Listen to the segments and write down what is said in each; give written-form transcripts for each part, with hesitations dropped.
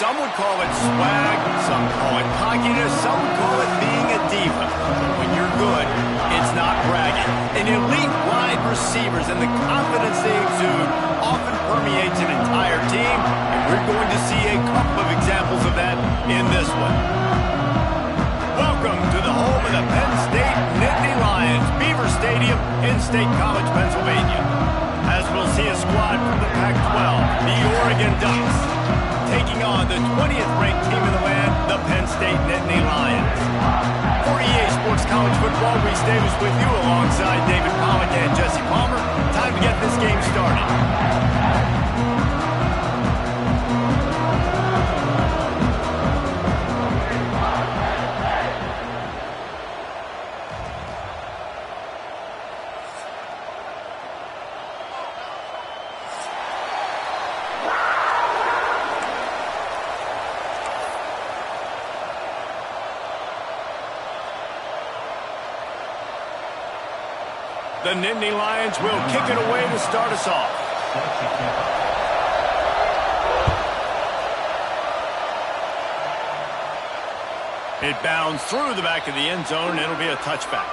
Some would call it swag, some call it cockiness, some would call it being a diva. When you're good, it's not bragging. And elite wide receivers and the confidence they exude often permeates an entire team, and we're going to see a couple of examples of that in this one. Welcome to the home of the Penn State Nittany Lions, Beaver Stadium in State College, Pennsylvania. As we'll see a squad from the Pac-12, the Oregon Ducks, taking on the 20th ranked team in the land, the Penn State Nittany Lions. For EA Sports College Football, Reese Davis with you alongside David Pollack and Jesse Palmer. Time to get this game started. The Nittany Lions will kick it away to start us off. It bounds through the back of the end zone, and it'll be a touchback.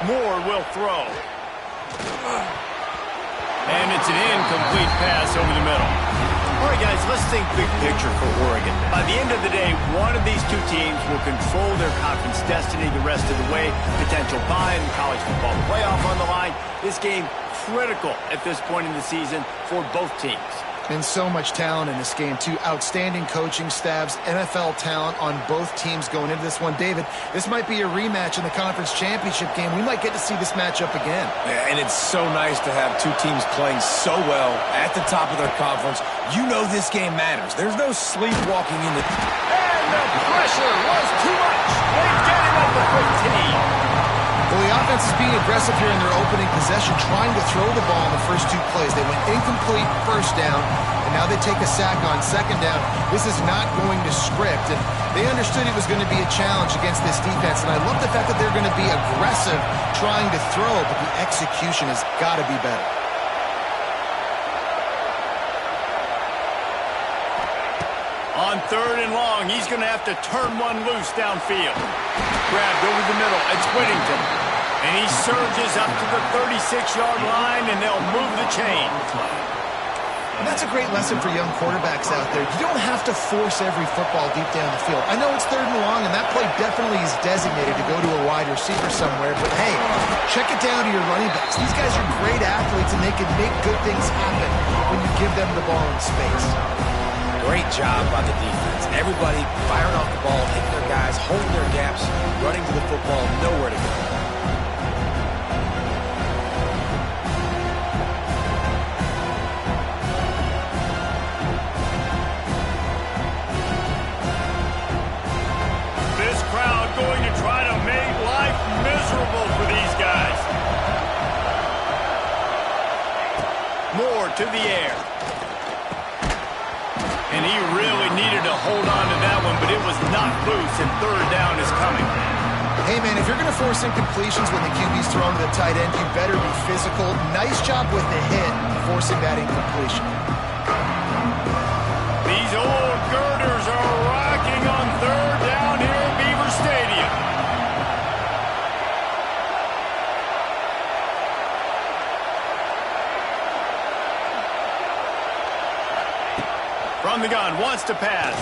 Moore will throw. And it's an incomplete pass over the middle. All right, guys, let's think big picture for Oregon. By the end of the day, one of these two teams will control their conference destiny the rest of the way. Potential bye in the college football playoff on the line. This game critical at this point in the season for both teams. And so much talent in this game, too. Outstanding coaching staffs, NFL talent on both teams going into this one. David, this might be a rematch in the conference championship game. We might get to see this matchup again. Yeah, and it's so nice to have two teams playing so well at the top of their conference. You know this game matters. There's no sleepwalking in the... And the pressure was too much. They get it at the 15. Well, the offense is being aggressive here in their opening possession, trying to throw the ball in the first two plays. They went incomplete first down, and now they take a sack on second down. This is not going to script, and they understood it was going to be a challenge against this defense, and I love the fact that they're going to be aggressive trying to throw, but the execution has got to be better. On third and long, he's going to have to turn one loose downfield. Grabbed over the middle. It's Whittington. And he surges up to the 36-yard line, and they'll move the chain. And that's a great lesson for young quarterbacks out there. You don't have to force every football deep down the field. I know it's third and long, and that play definitely is designated to go to a wide receiver somewhere. But, hey, check it down to your running backs. These guys are great athletes, and they can make good things happen when you give them the ball in space. Great job by the defense. Everybody firing off the ball, hitting their guys, holding their gaps, running to the football, nowhere to go. This crowd going to try to make life miserable for these guys. Moore to the air. And he really needed to hold on to that one, but it was not loose, and third down is coming. Hey, man, if you're going to force incompletions when the QB's thrown to the tight end, you better be physical. Nice job with the hit, forcing that incompletion. These old girders are rocking on third down here at Beaver Stadium. From the gun, wants to pass.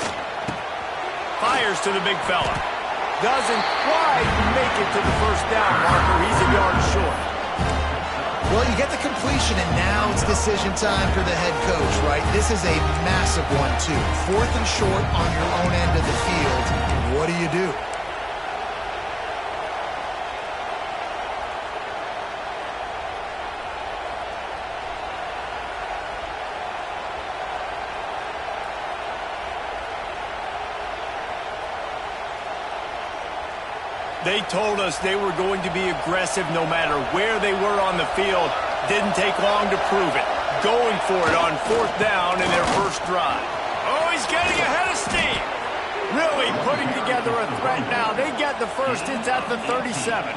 Fires to the big fella. Doesn't quite make it to the first down marker. He's a yard short. Well, you get the completion, and now it's decision time for the head coach, right? This is a massive one, too. Fourth and short on your own end of the field. What do you do? They told us they were going to be aggressive no matter where they were on the field. Didn't take long to prove it. Going for it on 4th down in their first drive. Oh, he's getting ahead of steam. Really putting together a threat now. They get the first. It's at the 37.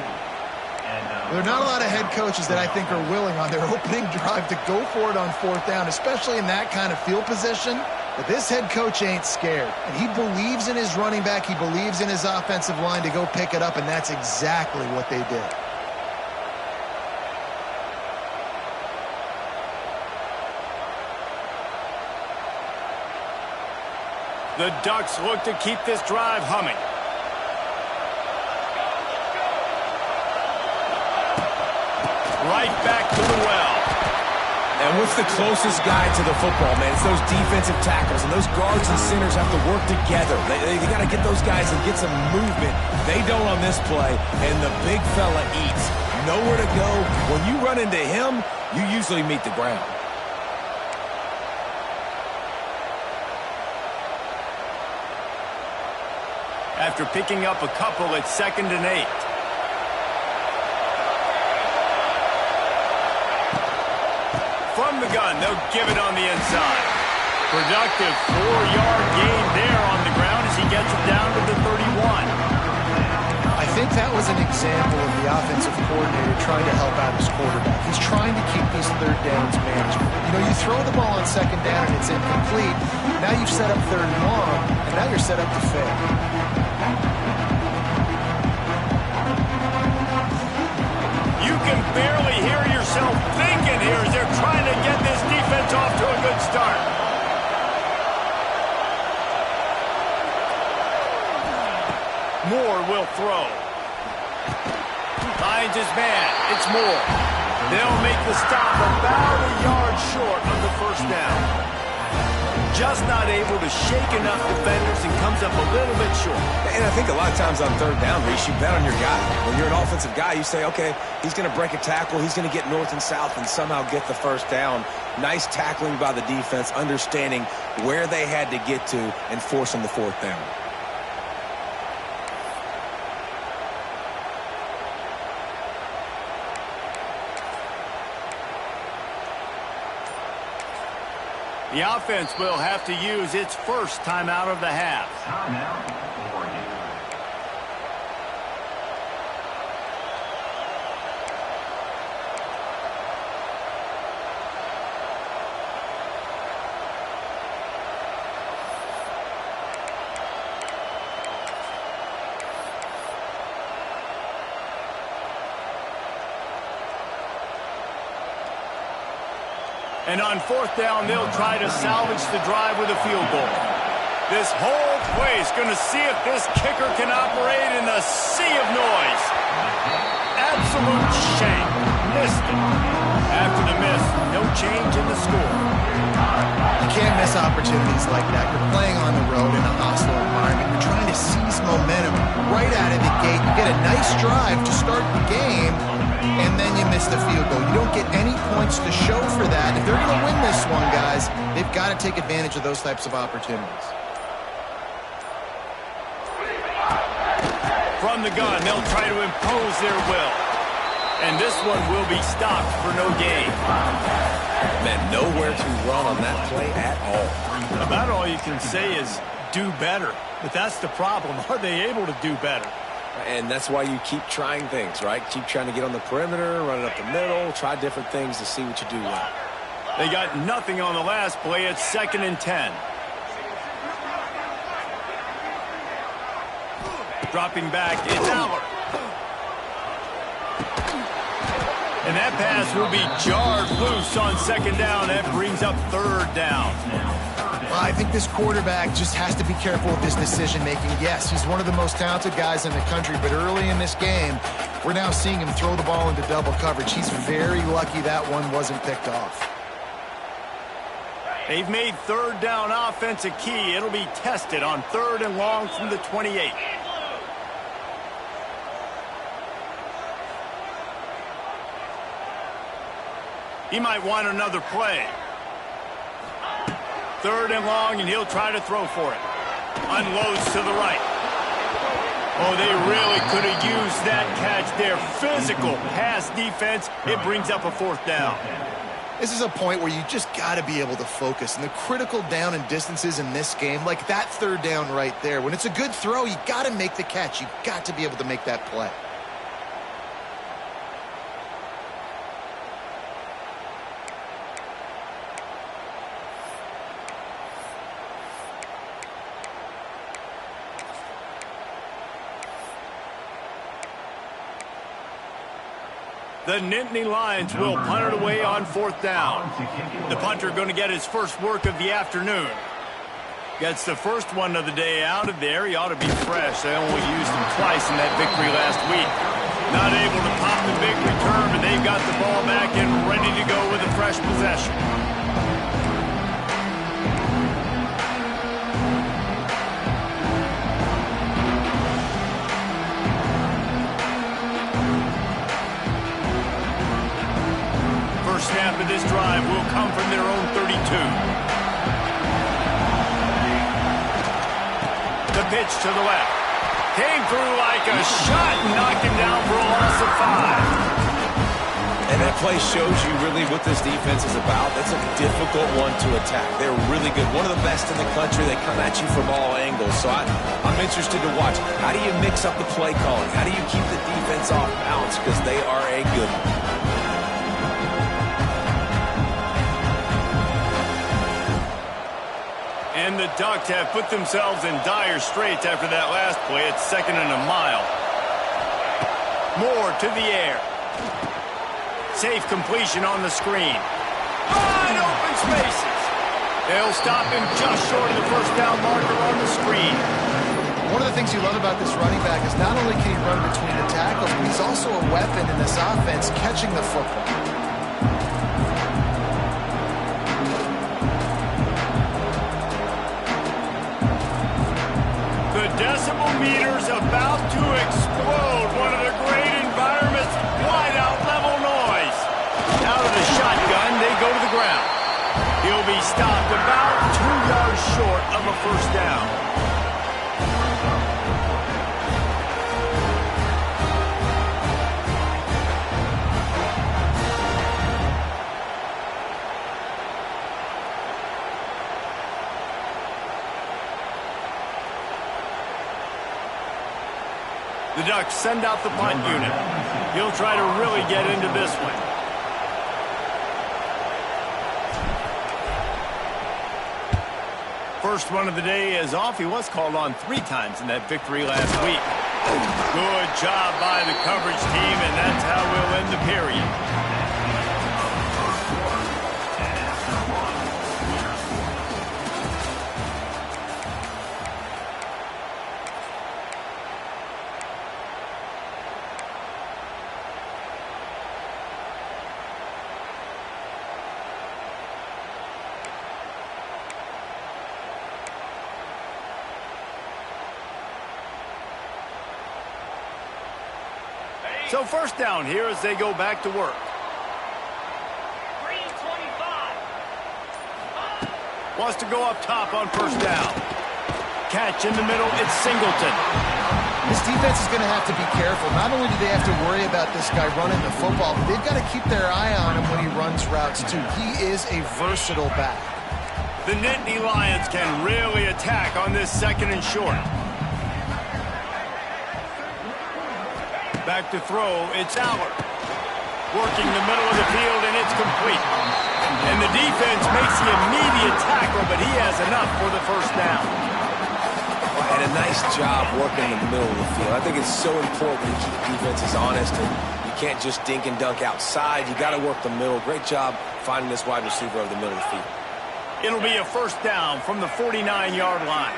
There are not a lot of head coaches that I think are willing on their opening drive to go for it on 4th down, especially in that kind of field position. But this head coach ain't scared. And he believes in his running back. He believes in his offensive line to go pick it up, and that's exactly what they did. The Ducks look to keep this drive humming. Right back to the well. And what's the closest guy to the football, man? It's those defensive tackles, and those guards and centers have to work together. They got to get those guys and get some movement. They don't on this play, and the big fella eats. Nowhere to go. When you run into him, you usually meet the ground. After picking up a couple, it's 2nd and 8. From the gun, they'll give it on the inside. Productive 4-yard gain there on the ground as he gets it down to the 31. I think that was an example of the offensive coordinator trying to help out his quarterback. He's trying to keep these 3rd downs manageable. You know, you throw the ball on 2nd down and it's incomplete. Now you've set up 3rd and long, and now you're set up to fail. You can barely hear yourself thinking here as they're trying to get this defense off to a good start. Moore will throw. Finds his man. It's Moore. They'll make the stop about a yard short of the 1st down. Just not able to shake enough defenders and comes up a little bit short. And I think a lot of times on 3rd down, Reese, you bet on your guy. When you're an offensive guy, you say, okay, he's going to break a tackle, he's going to get north and south and somehow get the 1st down. Nice tackling by the defense, understanding where they had to get to and forcing the 4th down. The offense will have to use its first timeout of the half. And on 4th down, they'll try to salvage the drive with a field goal. This whole place going to see if this kicker can operate in the sea of noise. Absolute shame. Missed it. After the miss, no change in the score. You can't miss opportunities like that. You're playing on the road in a hostile environment. You're trying to seize momentum right out of the gate. You get a nice drive to start the game, and then you miss the field goal. You don't get any points to show for that. If they're going to win this one, guys, they've got to take advantage of those types of opportunities. From the gun, they'll try to impose their will. And this one will be stopped for no gain. Man, nowhere to run on that play at all. About all you can say is do better. But that's the problem. Are they able to do better? And that's why you keep trying things, right? Keep trying to get on the perimeter, run it up the middle, try different things to see what you do well. They got nothing on the last play. It's 2nd and 10. Dropping back, it's Aller. And that pass will be jarred loose on 2nd down. That brings up 3rd down. Well, I think this quarterback just has to be careful with his decision-making. Yes, he's one of the most talented guys in the country, but early in this game, we're now seeing him throw the ball into double coverage. He's very lucky that one wasn't picked off. They've made 3rd down offense a key. It'll be tested on 3rd and long from the 28. He might want another play. 3rd and long, and he'll try to throw for it. Unloads to the right. Oh, they really could have used that catch there. Physical pass defense. It brings up a 4th down. This is a point where you just got to be able to focus. And the critical down and distances in this game, like that 3rd down right there, when it's a good throw, you got to make the catch. You got to be able to make that play. The Nittany Lions will punt it away on 4th down. The punter going to get his first work of the afternoon. Gets the first one of the day out of there. He ought to be fresh. They only used him twice in that victory last week. Not able to pop the big return, but they've got the ball back and ready to go with a fresh possession. Snap of this drive will come from their own 32. The pitch to the left. Came through like a shot and knocked him down for a loss of 5. And that play shows you really what this defense is about. It's a difficult one to attack. They're really good. One of the best in the country. They come at you from all angles. So I'm interested to watch. How do you mix up the play calling? How do you keep the defense off balance? Because they are a good one. And the Ducks have put themselves in dire straits after that last play. It's 2nd and a mile. Moore to the air. Safe completion on the screen. Wide open spaces. They'll stop him just short of the 1st down marker on the screen. One of the things you love about this running back is not only can he run between the tackles, but he's also a weapon in this offense catching the football. Decibel meters about to explode. One of the great environments. Wide out level noise. Out of the shotgun, they go to the ground. He'll be stopped about 2 yards short of a 1st down. The Ducks send out the punt unit. He'll try to really get into this one. First one of the day is off. He was called on 3 times in that victory last week. Good job by the coverage team, and that's how we'll end the period. So 1st down here as they go back to work. 3:25. Wants to go up top on 1st down. Catch in the middle, it's Singleton. This defense is going to have to be careful. Not only do they have to worry about this guy running the football, but they've got to keep their eye on him when he runs routes too. He is a versatile back. The Nittany Lions can really attack on this 2nd and short. Back to throw, it's Aller. Working the middle of the field, and it's complete. And the defense makes the immediate tackle, but he has enough for the 1st down. And a nice job working the middle of the field. I think it's so important to keep defenses honest, and you can't just dink and dunk outside. You got to work the middle. Great job finding this wide receiver over the middle of the field. It'll be a 1st down from the 49-yard line.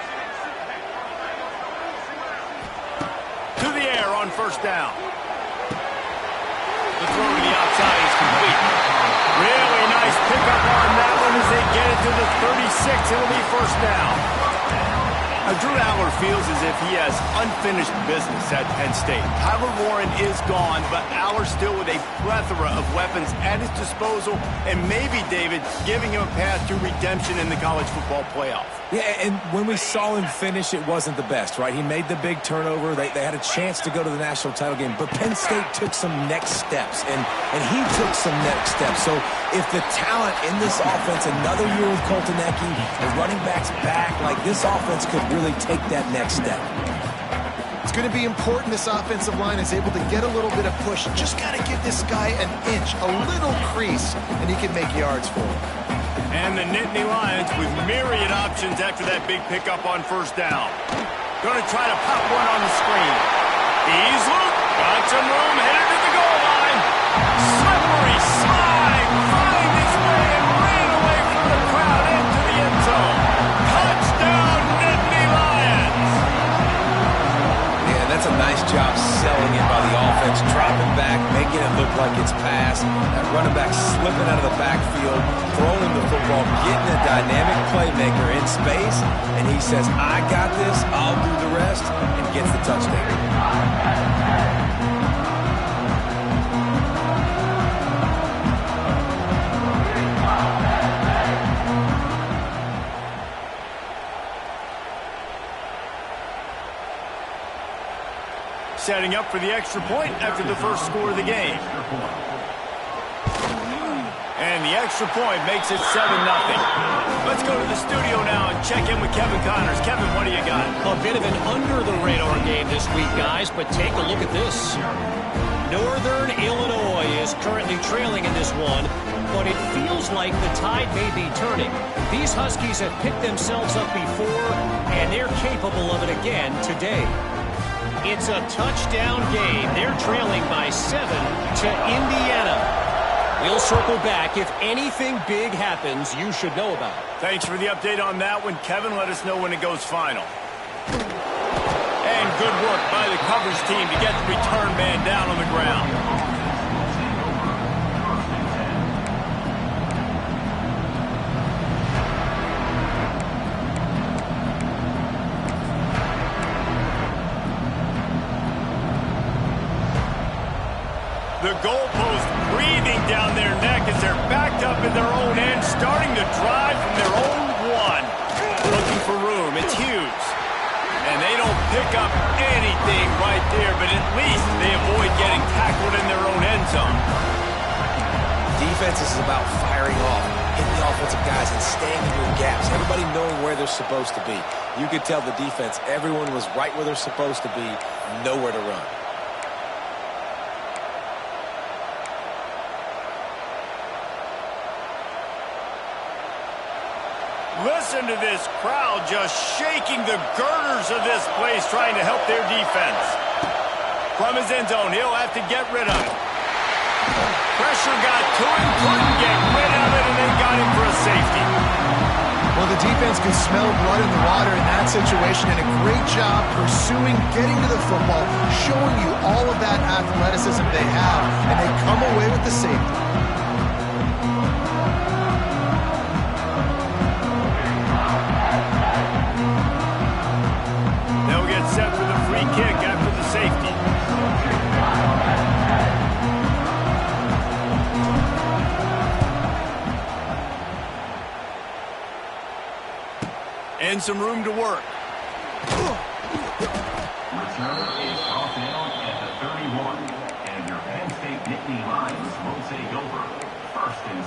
To the air on 1st down. The throw to the outside is complete. Really nice pickup on that one as they get it to the 36. It'll be 1st down. I Drew Aller feels as if he has unfinished business at Penn State. Tyler Warren is gone, but Aller still with a plethora of weapons at his disposal, and maybe, David, giving him a path to redemption in the college football playoff. Yeah, and when we saw him finish, it wasn't the best, right? He made the big turnover. They had a chance to go to the national title game, but Penn State took some next steps, and he took some next steps. So if the talent in this offense, another year with Colton Ecke, the running backs back, like this offense could really take that next step. It's going to be important this offensive line is able to get a little bit of push. Just got to give this guy an inch, a little crease, and he can make yards for him. And the Nittany Lions with myriad options after that big pickup on first down. Going to try to pop one on the screen. Beasley got some room, headed to the goal line. Slippery slide, find his way and ran away from the crowd into the end zone. Touchdown, Nittany Lions. Yeah, that's a nice job selling it by the offense, dropping back, making it look like it's passed. That running back slipping out of the backfield, throwing the football, getting a dynamic playmaker in space, and he says, I got this, I'll do the rest, and gets the touchdown. Setting up for the extra point after the first score of the game. And the extra point makes it 7-0. Let's go to the studio now and check in with Kevin Connors. Kevin, what do you got? A bit of an under-the-radar game this week, guys, but take a look at this. Northern Illinois is currently trailing in this one, but it feels like the tide may be turning. These Huskies have picked themselves up before, and they're capable of it again today. It's a touchdown game. They're trailing by 7 to Indiana. We'll circle back. If anything big happens, you should know about it. Thanks for the update on that one, Kevin. Let us know when it goes final. And good work by the coverage team to get the return man down on the ground. The goalpost breathing down their neck as they're backed up in their own end, starting to drive from their own one. Looking for room. It's Hughes. And they don't pick up anything right there, but at least they avoid getting tackled in their own end zone. Defense is about firing off, hitting the offensive guys and staying in your gaps. Everybody knowing where they're supposed to be. You could tell the defense, everyone was right where they're supposed to be, nowhere to run. Listen to this crowd just shaking the girders of this place, trying to help their defense. From his end zone, he'll have to get rid of it. Pressure got to him, couldn't get rid of it, and they got him for a safety. Well, the defense could smell blood in the water in that situation, and a great job pursuing, getting to the football, showing you all of that athleticism they have, and they come away with the safety. They'll get set for the free kick after the safety. And some room to work. Return is off down at the 31. And your Penn State Nittany Lions will take over. 1st and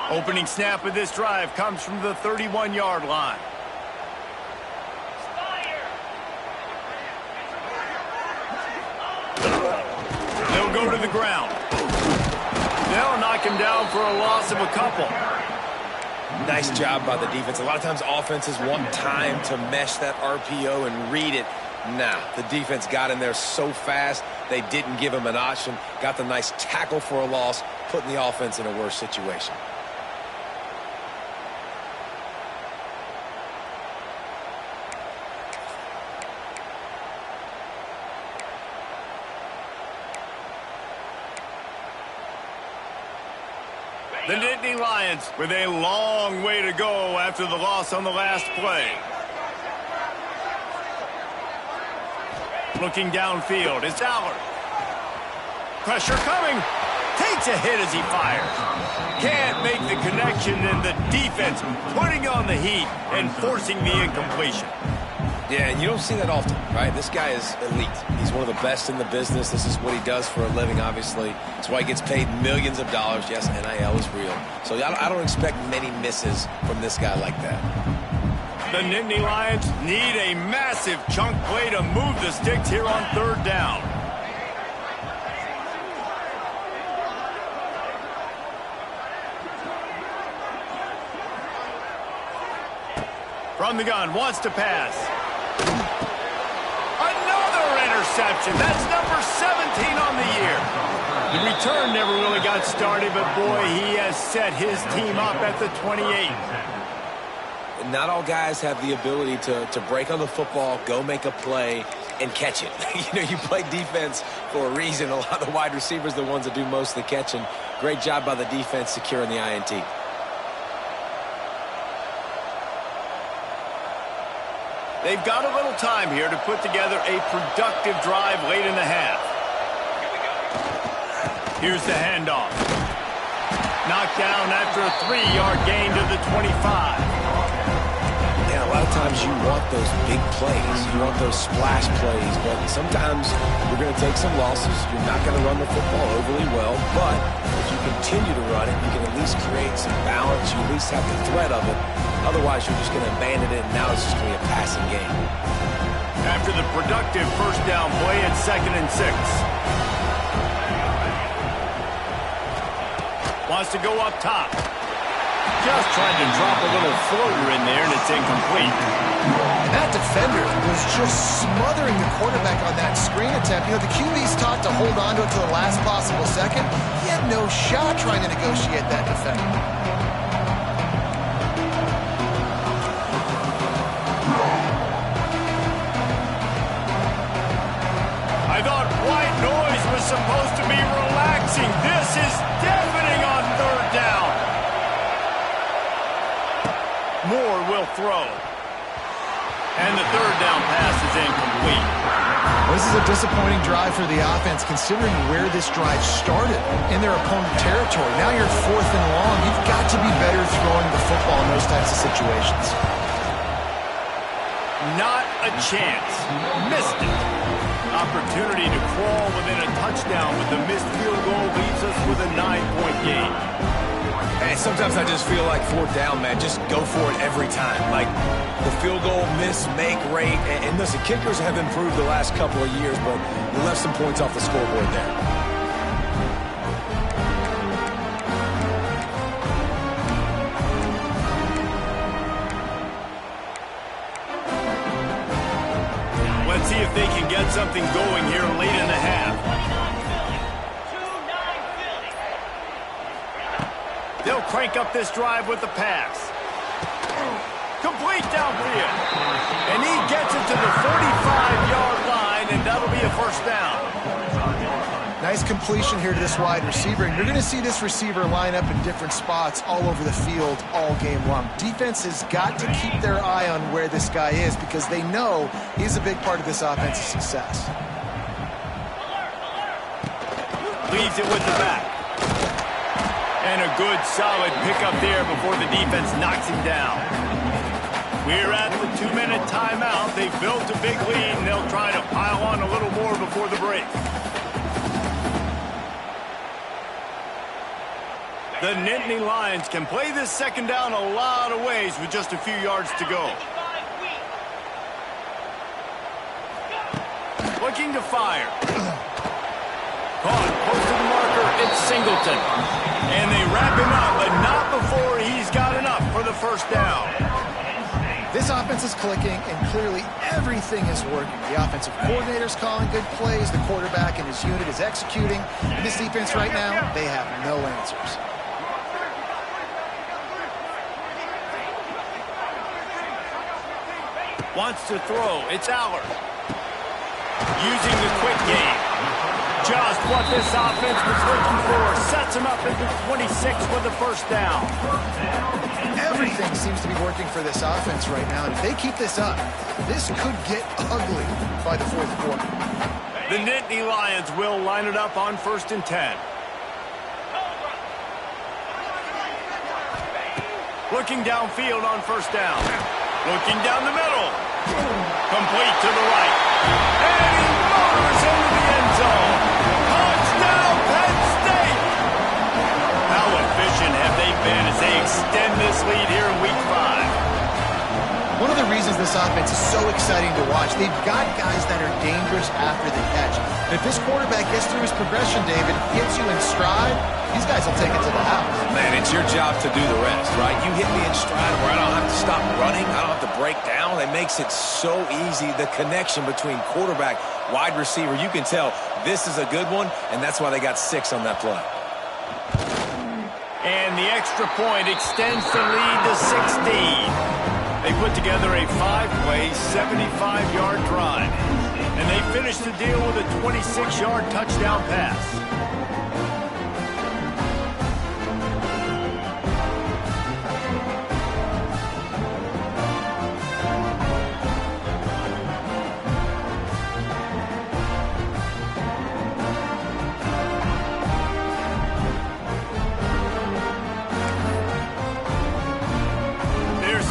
10. Opening snap of this drive comes from the 31-yard line. They'll go to the ground. They'll knock him down for a loss of a couple. Nice job by the defense. A lot of times offenses want time to mesh that RPO and read it. Nah, the defense got in there so fast, they didn't give him an option. Got the nice tackle for a loss, putting the offense in a worse situation. The Nittany Lions with a long way to go after the loss on the last play. Looking downfield, it's Allard. Pressure coming. Takes a hit as he fires. Can't make the connection, and the defense putting on the heat and forcing the incompletion. Yeah, and you don't see that often, right? This guy is elite. He's one of the best in the business. This is what he does for a living, obviously. That's why he gets paid millions of dollars. Yes, NIL is real. So I don't expect many misses from this guy like that. The Nittany Lions need a massive chunk play to move the sticks here on third down. From the gun, wants to pass. Another interception. That's number 17 on the year. The return never really got started, but boy, he has set his team up at the 28. Not all guys have the ability to break on the football, go make a play, and catch it. You play defense for a reason. A lot of the wide receivers are the ones that do most of the catching. Great job by the defense securing the INT. They've got a little time here to put together a productive drive late in the half. Here's the handoff. Knocked down after a 3-yard gain to the 25. Yeah, a lot of times you want those big plays. You want those splash plays, but sometimes you're going to take some losses. You're not going to run the football overly well, but if you continue to run it, you can at least create some balance. You at least have the threat of it. Otherwise, you're just going to abandon it, and now it's just going to be a passing game. After the productive first down play at 2nd and 6. Wants to go up top. Just trying to drop a little floater in there, and it's incomplete. That defender was just smothering the quarterback on that screen attempt. The QB's taught to hold on to it to the last possible second. He had no shot trying to negotiate that defender. I thought white noise was supposed to be relaxing. This is deafening on third down. Moore will throw. And the third down pass is incomplete. This is a disappointing drive for the offense, considering where this drive started in their opponent territory. Now you're 4th and long. You've got to be better throwing the football in those types of situations. Not a chance. Missed it. Opportunity to crawl within a touchdown with the missed field goal leaves us with a 9-point game. Hey, sometimes I just feel like 4th down, man. Just go for it every time. Like the field goal miss, make rate. And listen, kickers have improved the last couple of years, but you left some points off the scoreboard there. Let's see if they can get something going here late in the half. They'll crank up this drive with the pass. Complete downfield. And he gets it to the 45-yard line, and that'll be a first down. Nice completion here to this wide receiver. And you're going to see this receiver line up in different spots all over the field all game long. Defense has got to keep their eye on where this guy is because they know he's a big part of this offense's success. Leaves it with the back. And a good, solid pickup there before the defense knocks him down. We're at the 2-minute timeout. They've built a big lead, and they'll try to pile on a little more before the break. The Nittany Lions can play this second down a lot of ways with just a few yards to go. Looking to fire. Caught close to the marker. It's Singleton. And they wrap him up, but not before he's got enough for the first down. This offense is clicking, and clearly everything is working. The offensive coordinator's calling good plays. The quarterback and his unit is executing. And this defense right now, they have no answers. Wants to throw. It's Allard. Using the quick game. Just what this offense was looking for. Sets him up at the 26 with the first down. Everything seems to be working for this offense right now. And if they keep this up, this could get ugly by the fourth quarter. The Nittany Lions will line it up on 1st and 10. Looking downfield on 1st down. Looking down the middle. Complete to the right. And he motors into the end zone. Touchdown, Penn State! How efficient have they been as they extend this lead here in Week 5? One of the reasons this offense is so exciting to watch, they've got guys that are dangerous after the catch. And if this quarterback gets through his progression, David, hits you in stride, these guys will take it to the house. Man, it's your job to do the rest, right? You hit me in stride where I don't have to stop running. I don't have to break down. It makes it so easy. The connection between quarterback, wide receiver, you can tell this is a good one, and that's why they got 6 on that play. And the extra point extends the lead to 16. They put together a 5-play, 75-yard drive. And they finished the deal with a 26-yard touchdown pass.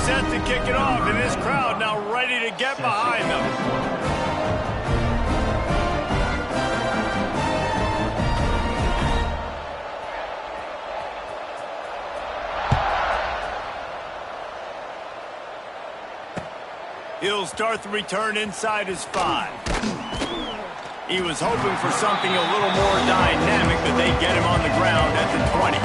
Set to kick it off, and this crowd now ready to get behind them. He'll start the return inside his 5. He was hoping for something a little more dynamic, but they get him on the ground at the 20.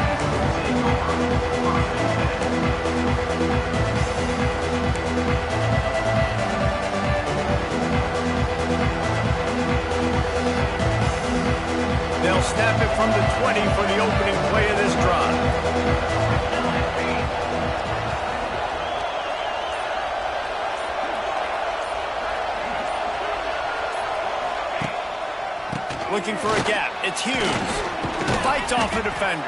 They'll snap it from the 20 for the opening play of this drive. Looking for a gap. It's Hughes. Fights off a defender.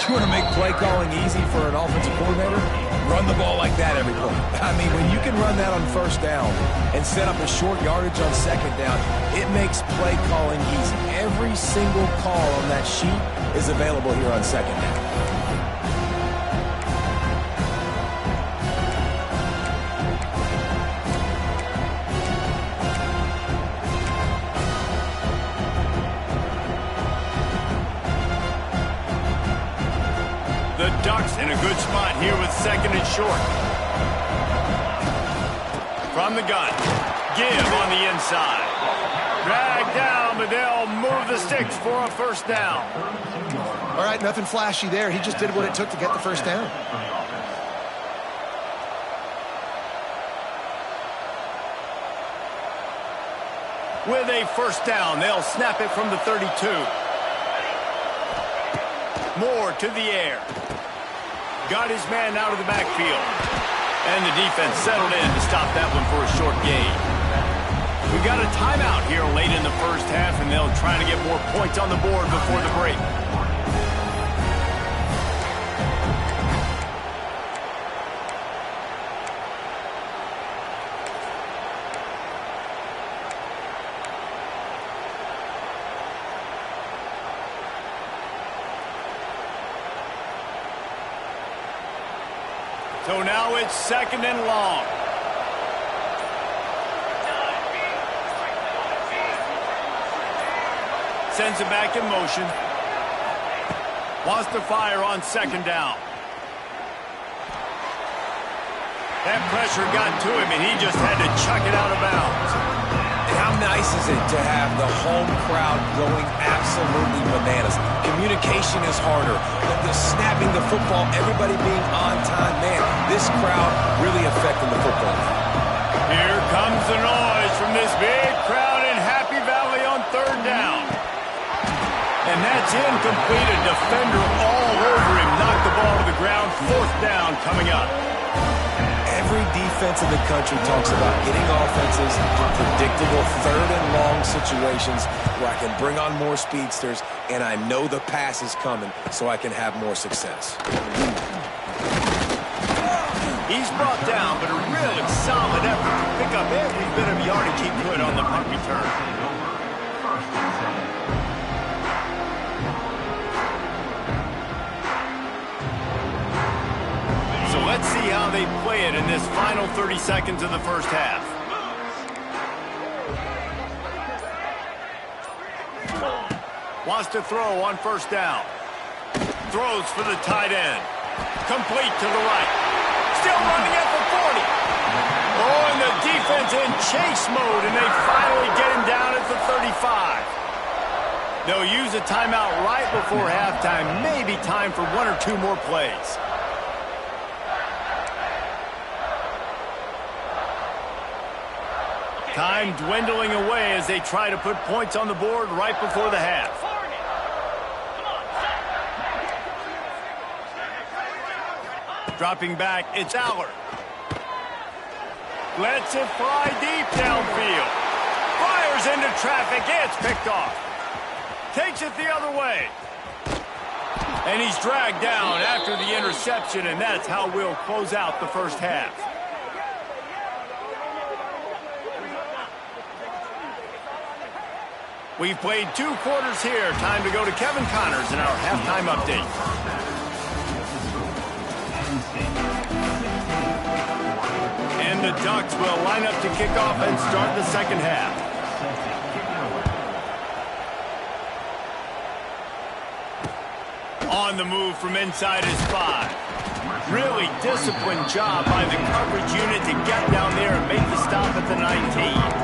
You want to make play calling easy for an offensive coordinator? Run the ball like that every play. I mean, when you can run that on 1st down and set up a short yardage on 2nd down, it makes play calling easy. Every single call on that sheet is available here on 2nd down. The Ducks in a good spot here with 2nd and short. From the gun. Give on the inside. Drag down, but they'll move the sticks for a 1st down. All right, nothing flashy there. He just did what it took to get the 1st down. With a 1st down, they'll snap it from the 32. Moore to the air. Got his man out of the backfield. And the defense settled in to stop that one for a short gain. We got a timeout here late in the 1st half, and they'll try to get more points on the board before the break. So now it's 2nd and long. Sends it back in motion. Wants to fire on 2nd down. That pressure got to him, and he just had to chuck it out of bounds. And how nice is it to have the home crowd going absolutely bananas? Communication is harder. The snapping the football, everybody being on time. Man, this crowd really affecting the football. Here comes the noise from this big crowd in Happy Valley on 3rd down. And that's incomplete. A defender all over him. Knocked the ball to the ground. 4th down coming up. Every defense in the country talks about getting offenses in predictable third and long situations where I can bring on more speedsters and I know the pass is coming so I can have more success. He's brought down, but a really solid effort to pick up every bit of yardage he could on the punt return. So let's see how they play it in this final 30 seconds of the first half. Wants to throw on first down. Throws for the tight end. Complete to the right. Still running at the 40. Oh, and the defense in chase mode, and they finally get him down at the 35. They'll use a timeout right before halftime. Maybe time for one or two more plays. Time dwindling away as they try to put points on the board right before the half. Dropping back, it's Allard. Lets it fly deep downfield. Fires into traffic, it's picked off. Takes it the other way. And he's dragged down after the interception, and that's how we'll close out the first half. We've played 2 quarters here. Time to go to Kevin Connors in our halftime update. And the Ducks will line up to kick off and start the second half. On the move from inside his 5. Really disciplined job by the coverage unit to get down there and make the stop at the 19.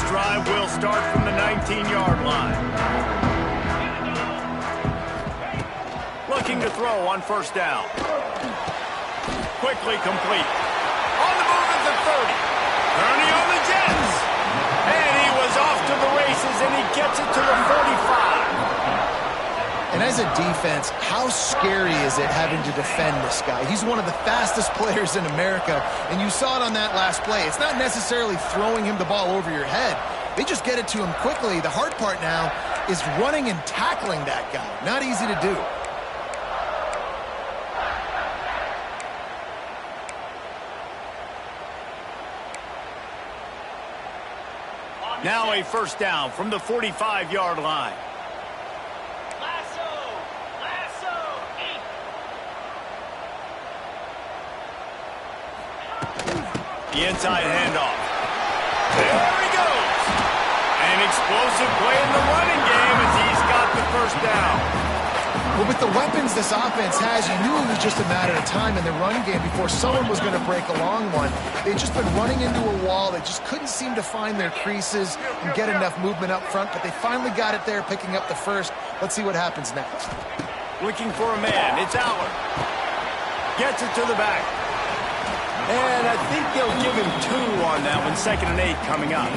Drive will start from the 19-yard line. Looking to throw on first down. Quickly complete. On the move at the 30. Ernie on the Jets. And he was off to the races, and he gets it to the 45. And as a defense, how scary is it having to defend this guy? He's one of the fastest players in America, and you saw it on that last play. It's not necessarily throwing him the ball over your head. They just get it to him quickly. The hard part now is running and tackling that guy. Not easy to do. Now a first down from the 45-yard line. The inside handoff. There he goes. An explosive play in the running game as he's got the first down. Well, with the weapons this offense has, you knew it was just a matter of time in the run game before someone was going to break a long one. They've just been running into a wall. They just couldn't seem to find their creases and get enough movement up front, but they finally got it there, picking up the first. Let's see what happens next. Looking for a man. It's Allard. Gets it to the back. And I think they'll give him 2 on that one, 2nd and 8 coming up.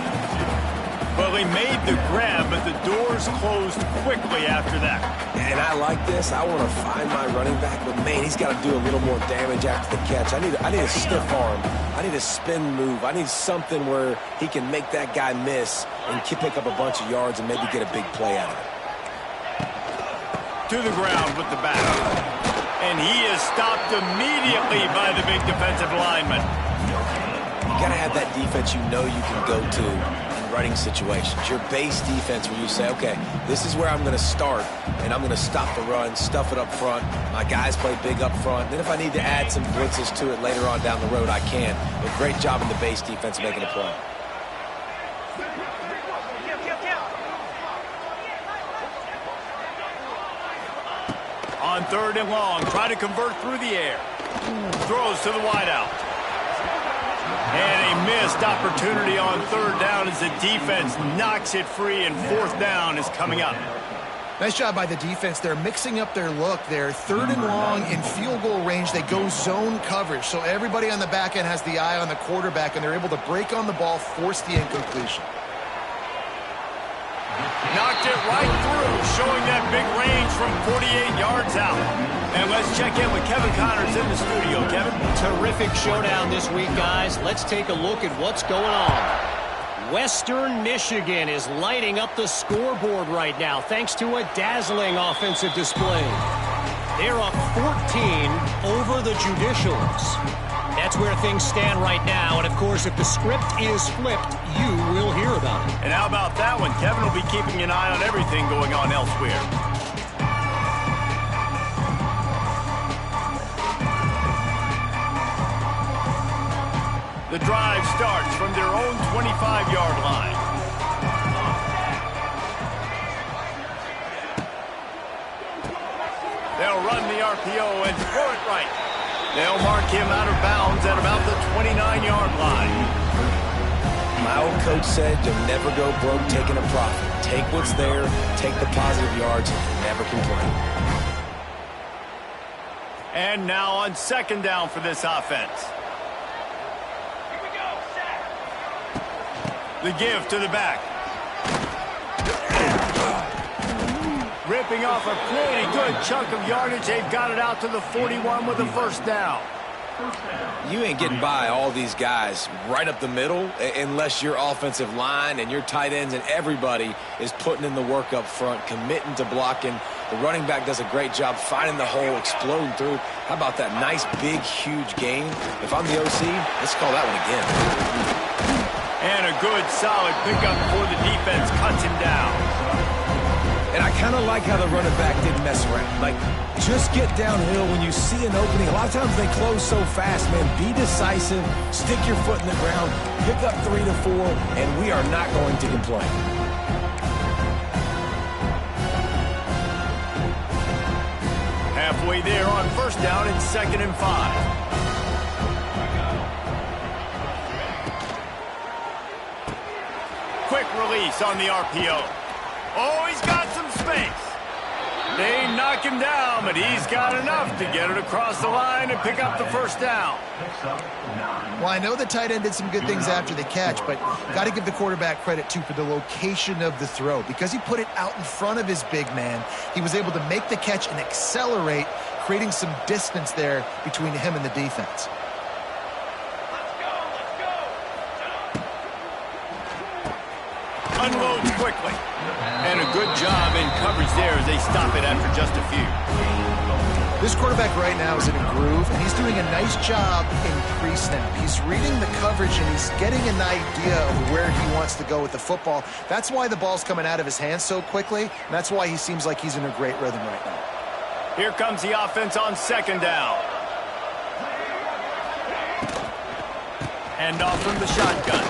Well, they made the grab, but the doors closed quickly after that. And I like this. I want to find my running back, but man, he's got to do a little more damage after the catch. I need a stiff arm. I need a spin move. I need something where he can make that guy miss and pick up a bunch of yards and maybe get a big play out of it. To the ground with the back. And he is stopped immediately by the big defensive lineman. You got to have that defense you know you can go to in running situations. Your base defense where you say, okay, this is where I'm going to start, and I'm going to stop the run, stuff it up front. My guys play big up front. Then if I need to add some blitzes to it later on down the road, I can. But great job in the base defense making a play. On 3rd and long, try to convert through the air. Throws to the wideout. And a missed opportunity on 3rd down as the defense knocks it free, and 4th down is coming up. Nice job by the defense. They're mixing up their look. They're 3rd and long in field goal range. They go zone coverage. So everybody on the back end has the eye on the quarterback, and they're able to break on the ball, force the incompletion. Knocked it right through, showing that big range from 48 yards out. And let's check in with Kevin Connors in the studio. Kevin? Terrific showdown this week, guys. Let's take a look at what's going on. Western Michigan is lighting up the scoreboard right now thanks to a dazzling offensive display. They're up 14 over the Judicials. That's where things stand right now, and of course, if the script is flipped, you will hear about it. And how about that one? Kevin will be keeping an eye on everything going on elsewhere. The drive starts from their own 25-yard line. They'll run the RPO and throw it right. They'll mark him out of bounds at about the 29-yard line. My old coach said you'll never go broke taking a profit. Take what's there, take the positive yards, and never complain. And now on 2nd down for this offense. The give to the back. Ripping off a pretty good chunk of yardage. They've got it out to the 41 with a 1st down. You ain't getting by all these guys right up the middle unless your offensive line and your tight ends and everybody is putting in the work up front, committing to blocking. The running back does a great job finding the hole, exploding through. How about that nice, big, huge gain? If I'm the OC, let's call that one again. And a good, solid pickup before the defense cuts him down. And I kind of like how the running back didn't mess around. Like, just get downhill when you see an opening. A lot of times they close so fast, man. Be decisive, stick your foot in the ground, pick up 3 to 4, and we are not going to complain. Halfway there on 1st down and 2nd and 5. Quick release on the RPO. Oh, he's got some space. They knock him down, but he's got enough to get it across the line and pick up the 1st down. Well, I know the tight end did some good things after the catch, but got to give the quarterback credit, too, for the location of the throw. Because he put it out in front of his big man, he was able to make the catch and accelerate, creating some distance there between him and the defense. Unloads quickly. And a good job in coverage there as they stop it after just a few. This quarterback right now is in a groove, and he's doing a nice job in pre-snap. He's reading the coverage, and he's getting an idea of where he wants to go with the football. That's why the ball's coming out of his hands so quickly, and that's why he seems like he's in a great rhythm right now. Here comes the offense on 2nd down. Hand off from the shotgun.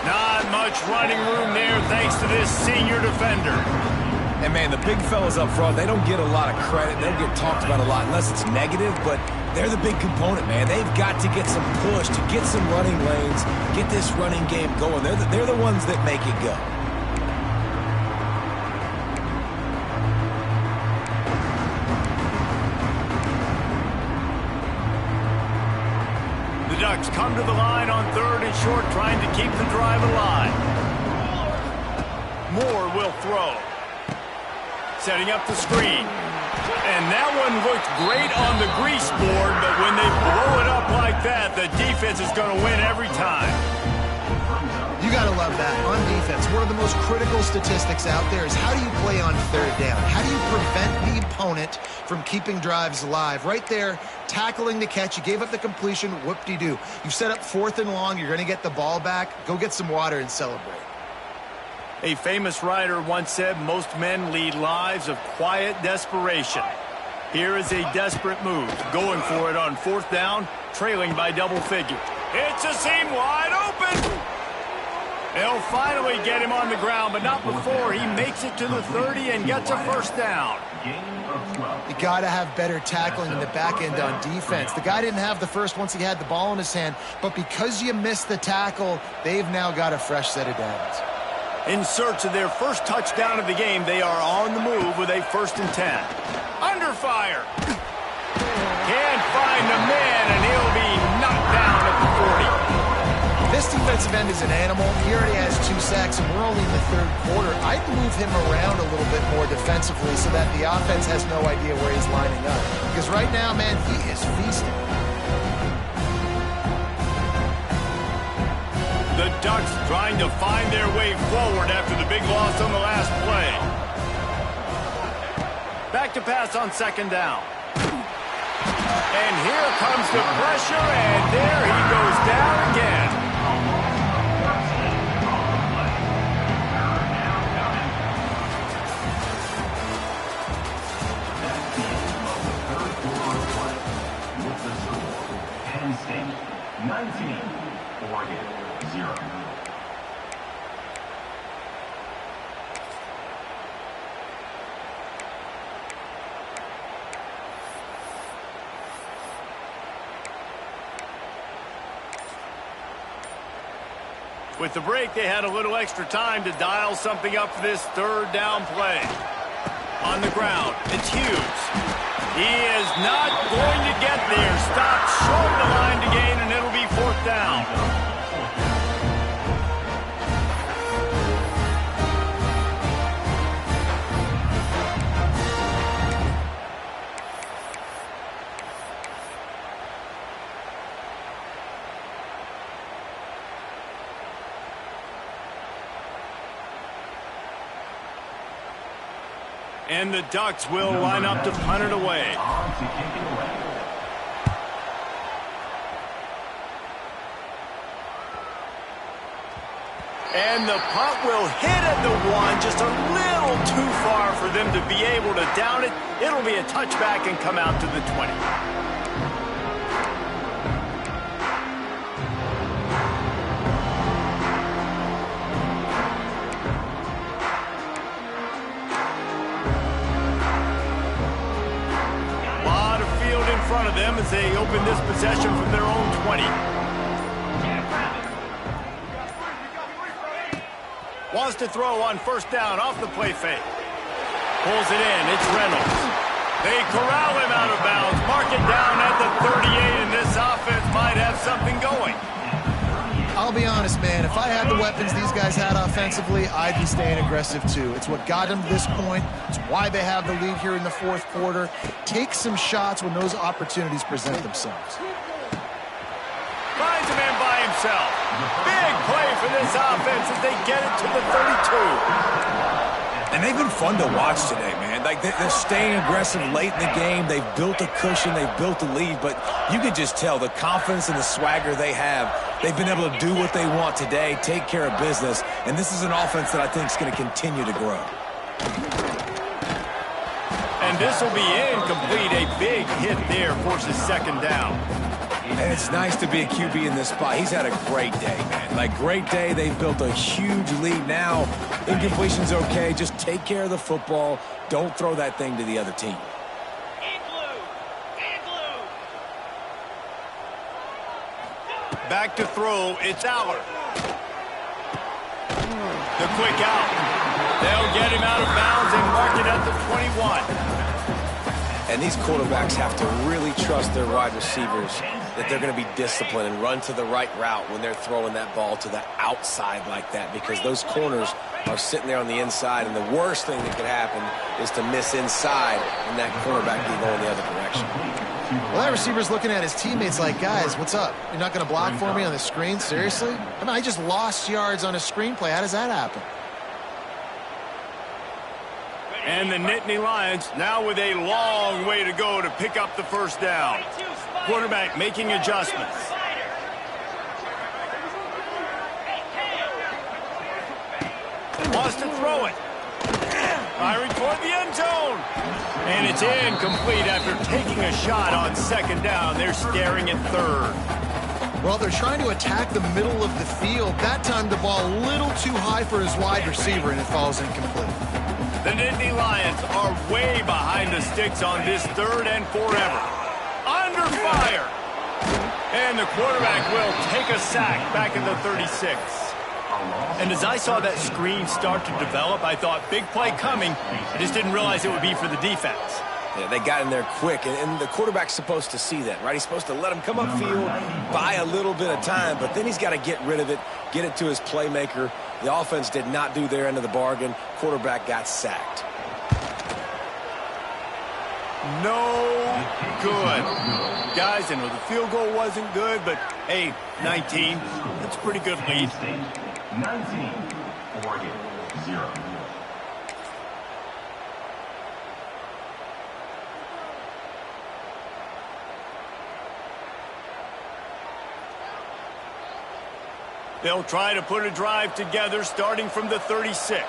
Not much running room there thanks to this senior defender. And, man, the big fellas up front, they don't get a lot of credit. They don't get talked about a lot unless it's negative, but they're the big component, man. They've got to get some push, to get some running lanes, get this running game going. They're the ones that make it go. The Ducks come to the line on 3rd and short, trying to keep the drive alive. Moore will throw. Setting up the screen. And that one looked great on the grease board, but when they blow it up like that, the defense is going to win every time. You got to love that. On defense, one of the most critical statistics out there is how do you play on 3rd down? How do you prevent the opponent from keeping drives alive? Right there, tackling the catch. You gave up the completion. Whoop-de-doo. You set up 4th and long. You're going to get the ball back. Go get some water and celebrate. A famous writer once said, most men lead lives of quiet desperation. Here is a desperate move, going for it on 4th down, trailing by double figures. It's a seam wide open. They'll finally get him on the ground, but not before he makes it to the 30 and gets a 1st down. You got to have better tackling in the back end on defense. The guy didn't have the first once he had the ball in his hand, but because you missed the tackle, they've now got a fresh set of downs. In search of their first touchdown of the game, they are on the move with a 1st and 10. Under fire. Can't find the man, and he'll be knocked down at the 40. This defensive end is an animal. He already has 2 sacks, and we're only in the 3rd quarter. I'd move him around a little bit more defensively so that the offense has no idea where he's lining up. Because right now, man, he is feasting. The Ducks trying to find their way forward after the big loss on the last play. Back to pass on 2nd down. And here comes the pressure, and there he goes down again. Penn State 19, Oregon 0. With the break, they had a little extra time to dial something up for this 3rd down play. On the ground, it's Hughes. He is not going to get there. Stopped short of the line to gain, and it'll be 4th down. And the Ducks will line up to punt it away. On to kick it away. And the punt will hit at the 1, just a little too far for them to be able to down it. It'll be a touchback and come out to the 20. Front of them as they open this possession from their own 20. Wants to throw on 1st down off the play fake. Pulls it in. It's Reynolds. They corral him out of bounds. Mark it down at the 38, and this offense might have something going. I'll be honest, man. If I had the weapons these guys had offensively, I'd be staying aggressive too. It's what got them to this point. It's why they have the lead here in the 4th quarter. Take some shots when those opportunities present themselves. Finds a man by himself. Big play for this offense as they get it to the 32. And they've been fun to watch today, man. Like, they're staying aggressive late in the game. They've built a cushion. They've built a lead. But you can just tell the confidence and the swagger they have. They've been able to do what they want today, take care of business. And this is an offense that I think is going to continue to grow. And this will be incomplete. A big hit there forces 2nd down. And it's nice to be a QB in this spot. He's had a great day, man. Like, great day. They've built a huge lead now. Incompletion's okay. Just take care of the football. Don't throw that thing to the other team. Back to throw. It's Aller. The quick out. They'll get him out of bounds and mark it at the 21. And these quarterbacks have to really trust their wide receivers that they're going to be disciplined and run to the right route when they're throwing that ball to the outside like that, because those corners are sitting there on the inside, and the worst thing that could happen is to miss inside and that cornerback be going the other direction. Well, that receiver's looking at his teammates like, guys, what's up? You're not going to block for me on the screen? Seriously? I mean, I just lost yards on a screenplay. How does that happen? And the Nittany Lions now with a long way to go to pick up the 1st down. Quarterback making adjustments. Wants to throw it. Firing toward the end zone. And it's incomplete after taking a shot on 2nd down. They're staring at 3rd. Well, they're trying to attack the middle of the field. That time the ball a little too high for his wide receiver, and it falls incomplete. The Nittany Lions are way behind the sticks on this 3rd and forever. Under fire. And the quarterback will take a sack back in the 36. And as I saw that screen start to develop, I thought, big play coming. I just didn't realize it would be for the defense. Yeah, they got in there quick, and the quarterback's supposed to see that, right? He's supposed to let him come upfield, buy a little bit of time, but then he's got to get rid of it, get it to his playmaker. The offense did not do their end of the bargain. Quarterback got sacked. No good. Guys, I know the field goal wasn't good, but, hey, 19, that's a pretty good lead. 19, Oregon, 0. They'll try to put a drive together starting from the 36.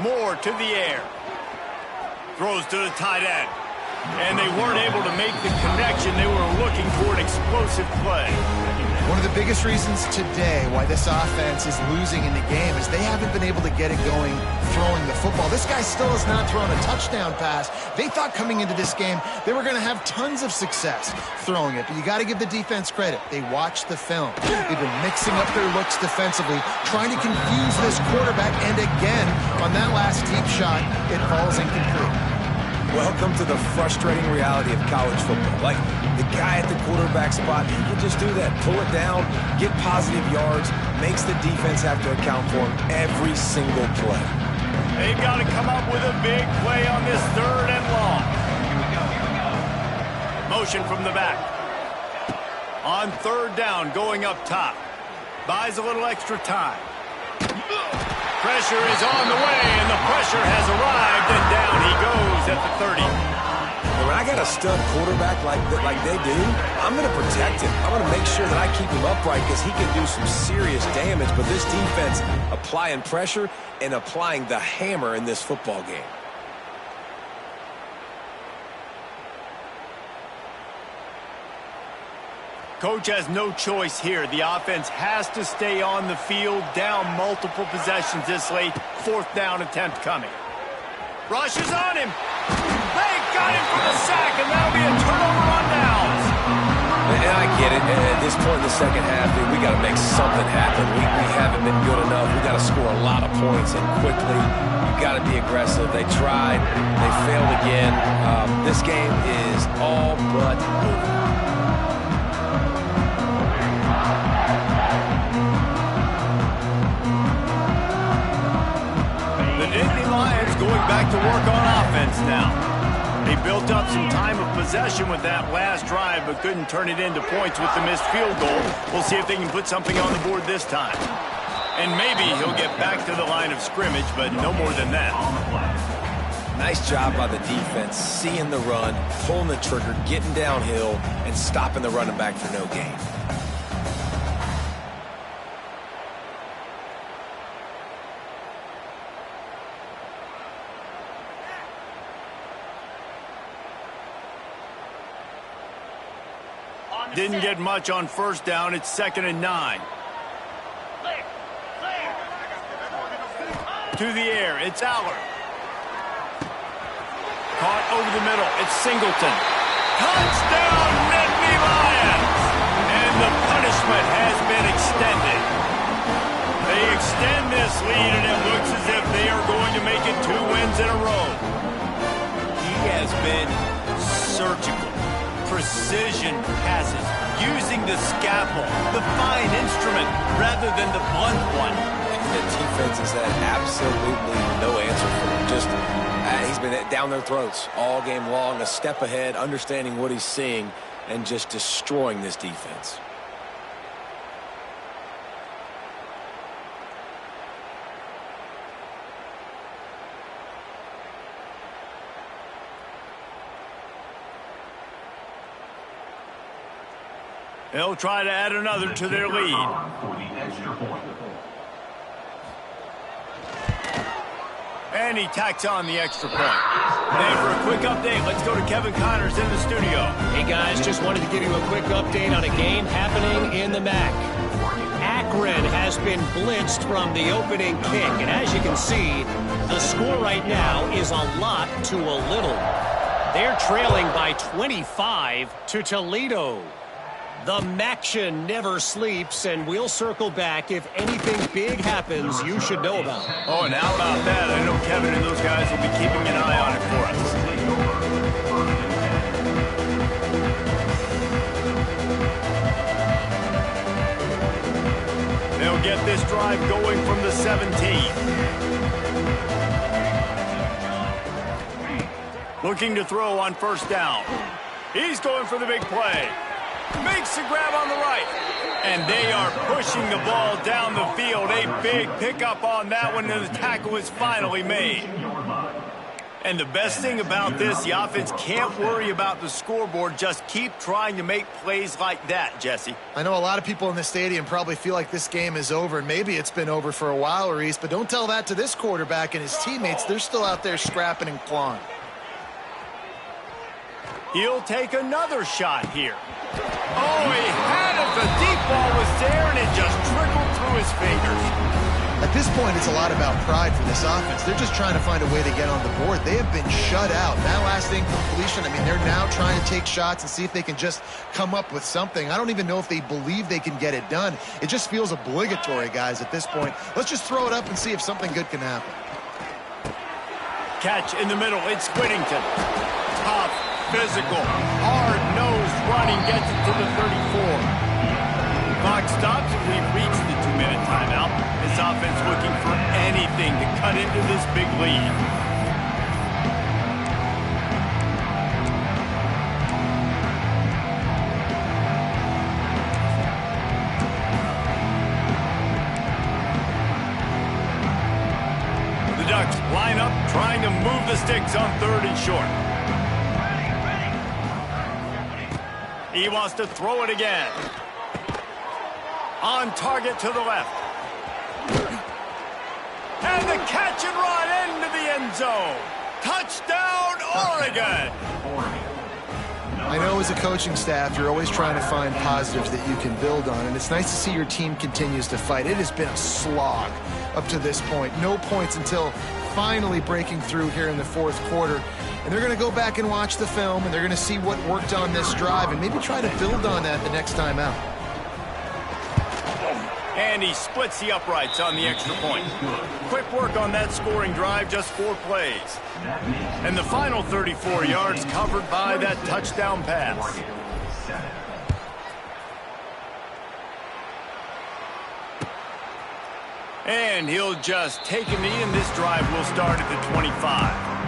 Moore to the air. Throws to the tight end. And they weren't able to make the connection. They were looking for an explosive play. One of the biggest reasons today why this offense is losing in the game is they haven't been able to get it going throwing the football. This guy still has not thrown a touchdown pass. They thought coming into this game they were going to have tons of success throwing it, but you got to give the defense credit. They watched the film. They've been mixing up their looks defensively, trying to confuse this quarterback, and again, on that last deep shot, it falls incomplete. Welcome to the frustrating reality of college football. Like, the guy at the quarterback spot, he can just do that. Pull it down, get positive yards, makes the defense have to account for him every single play. They've got to come up with a big play on this 3rd and long. Motion from the back. On 3rd down, going up top. Buys a little extra time. Pressure is on the way, and the pressure has arrived, and down he goes at the 30. When I got a stud quarterback like they do, I'm going to protect him. I'm going to make sure that I keep him upright because he can do some serious damage. But this defense applying pressure and applying the hammer in this football game. Coach has no choice here. The offense has to stay on the field, down multiple possessions this late. 4th down attempt coming. Rushes on him. They got him for the sack, and that'll be a turnover on downs. And I get it. At this point in the second half, we got to make something happen. We haven't been good enough. We got to score a lot of points, and quickly. You got to be aggressive. They tried. They failed again. This game is all but over. Going back to work on offense now. They built up some time of possession with that last drive, but couldn't turn it into points with the missed field goal. We'll see if they can put something on the board this time. And maybe he'll get back to the line of scrimmage, but no more than that. Nice job by the defense, seeing the run, pulling the trigger, getting downhill, and stopping the running back for no gain. Didn't get much on 1st down. It's 2nd and 9. To the air. It's Aller. Caught over the middle. It's Singleton. Touchdown, Nittany Lions! And the punishment has been extended. They extend this lead, and it looks as if they are going to make it 2 wins in a row. He has been surgical. Precision passes, using the scalpel, the fine instrument, rather than the blunt one. The defense has had absolutely no answer for him. Just, he's been down their throats all game long, a step ahead, understanding what he's seeing, and just destroying this defense. They'll try to add another to their lead. And he tacks on the extra point. And for a quick update, let's go to Kevin Connors in the studio. Hey guys, just wanted to give you a quick update on a game happening in the MAC. Akron has been blitzed from the opening kick, and as you can see, the score right now is a lot to a little. They're trailing by 25 to Toledo. The Maction never sleeps, and we'll circle back if anything big happens you should know about. Oh, and how about that? I know Kevin and those guys will be keeping an eye on it for us. They'll get this drive going from the 17. Looking to throw on first down. He's going for the big play. Makes the grab on the right. And they are pushing the ball down the field. A big pickup on that one, and the tackle is finally made. And the best thing about this, the offense can't worry about the scoreboard. Just keep trying to make plays like that, Jesse. I know a lot of people in the stadium probably feel like this game is over, and maybe it's been over for a while, Reese, but don't tell that to this quarterback and his teammates. They're still out there scrapping and clawing. He'll take another shot here. Oh, he had it. The deep ball was there, and it just trickled through his fingers. At this point, it's a lot about pride for this offense. They're just trying to find a way to get on the board. They have been shut out. That last incompletion, I mean, they're now trying to take shots and see if they can just come up with something. I don't even know if they believe they can get it done. It just feels obligatory, guys, at this point. Let's just throw it up and see if something good can happen. Catch in the middle. It's Whittington. Tough. Physical, hard-nosed running gets it to the 34. Clock stops, and we've reached the 2-minute timeout. This offense looking for anything to cut into this big lead. The Ducks line up, trying to move the sticks on 3rd and short. He wants to throw it again. On target to the left. And the catch and run into the end zone. Touchdown, Oregon. I know as a coaching staff, you're always trying to find positives that you can build on, and it's nice to see your team continues to fight. It has been a slog up to this point. No points until finally breaking through here in the 4th quarter. And they're going to go back and watch the film, and they're going to see what worked on this drive and maybe try to build on that the next time out. And he splits the uprights on the extra point. Quick work on that scoring drive, just 4 plays. And the final 34 yards covered by that touchdown pass. And he'll just take a knee, and this drive will start at the 25.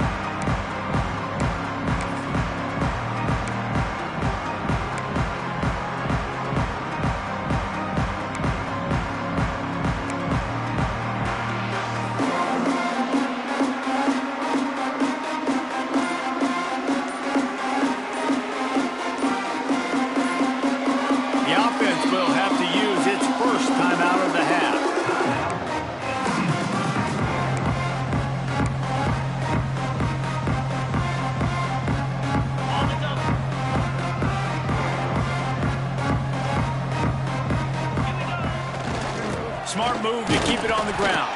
Smart move to keep it on the ground.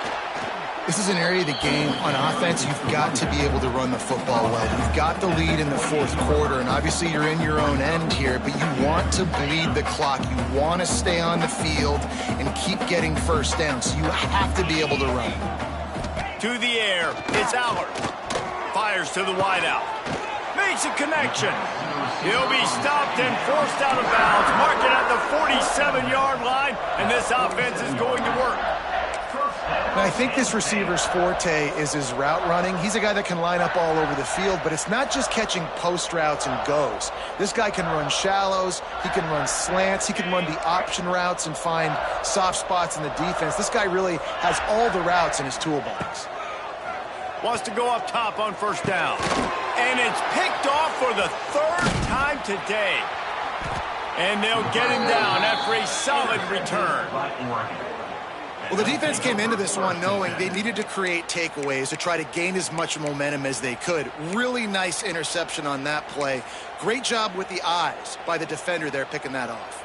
This is an area of the game on offense you've got to be able to run the football well. You've got the lead in the 4th quarter, and obviously you're in your own end here, but you want to bleed the clock. You want to stay on the field and keep getting first down, so you have to be able to run. To the air, it's Allard. Fires to the wideout. Makes a connection. He'll be stopped and forced out of bounds. Mark it at the 47-yard line, and this offense is going to work. And I think this receiver's forte is his route running. He's a guy that can line up all over the field, but it's not just catching post routes and goes. This guy can run shallows, he can run slants, he can run the option routes and find soft spots in the defense. This guy really has all the routes in his toolbox. Wants to go up top on first down. And it's picked off for the 3rd time today. And they'll get him down after a solid return. Well, the defense came into this one knowing they needed to create takeaways to try to gain as much momentum as they could. Really nice interception on that play. Great job with the eyes by the defender there picking that off.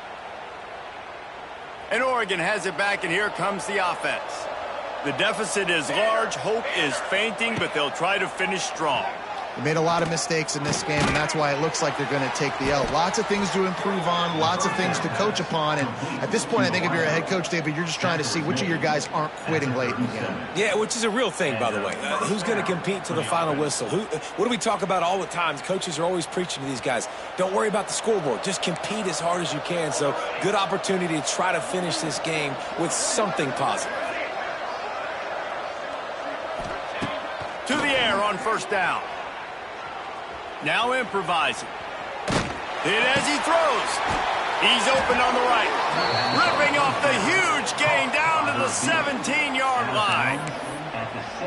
And Oregon has it back, and here comes the offense. The deficit is large. Hope is fainting, but they'll try to finish strong. They made a lot of mistakes in this game, and that's why it looks like they're going to take the L. Lots of things to improve on, lots of things to coach upon, and at this point, I think if you're a head coach, David, you're just trying to see which of your guys aren't quitting late in the game. Yeah, which is a real thing, by the way. Who's going to compete to the final whistle? What do we talk about all the time? Coaches are always preaching to these guys. Don't worry about the scoreboard. Just compete as hard as you can. So, good opportunity to try to finish this game with something positive. To the air on first down. Now improvising. Hit as he throws. He's open on the right. Ripping off the huge gain down to the 17-yard line.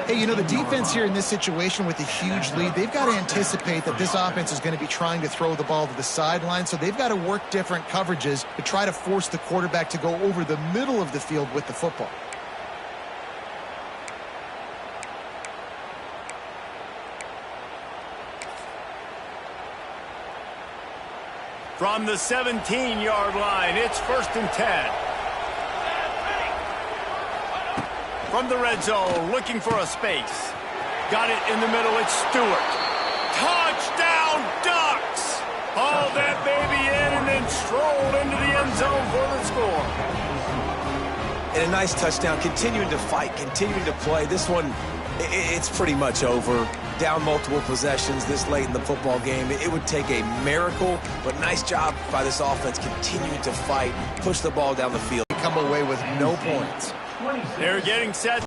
Hey, you know, the defense here in this situation with a huge lead, they've got to anticipate that this offense is going to be trying to throw the ball to the sideline, so they've got to work different coverages to try to force the quarterback to go over the middle of the field with the football. From the 17-yard line, it's 1st and 10. From the red zone, looking for a space. Got it in the middle, it's Stewart. Touchdown, Ducks! Hauled that baby in and then strolled into the end zone for the score. And a nice touchdown, continuing to fight, continuing to play. This one, it's pretty much over. Down multiple possessions this late in the football game. It would take a miracle, but nice job by this offense continuing to fight, push the ball down the field. Come away with no points. They're getting set.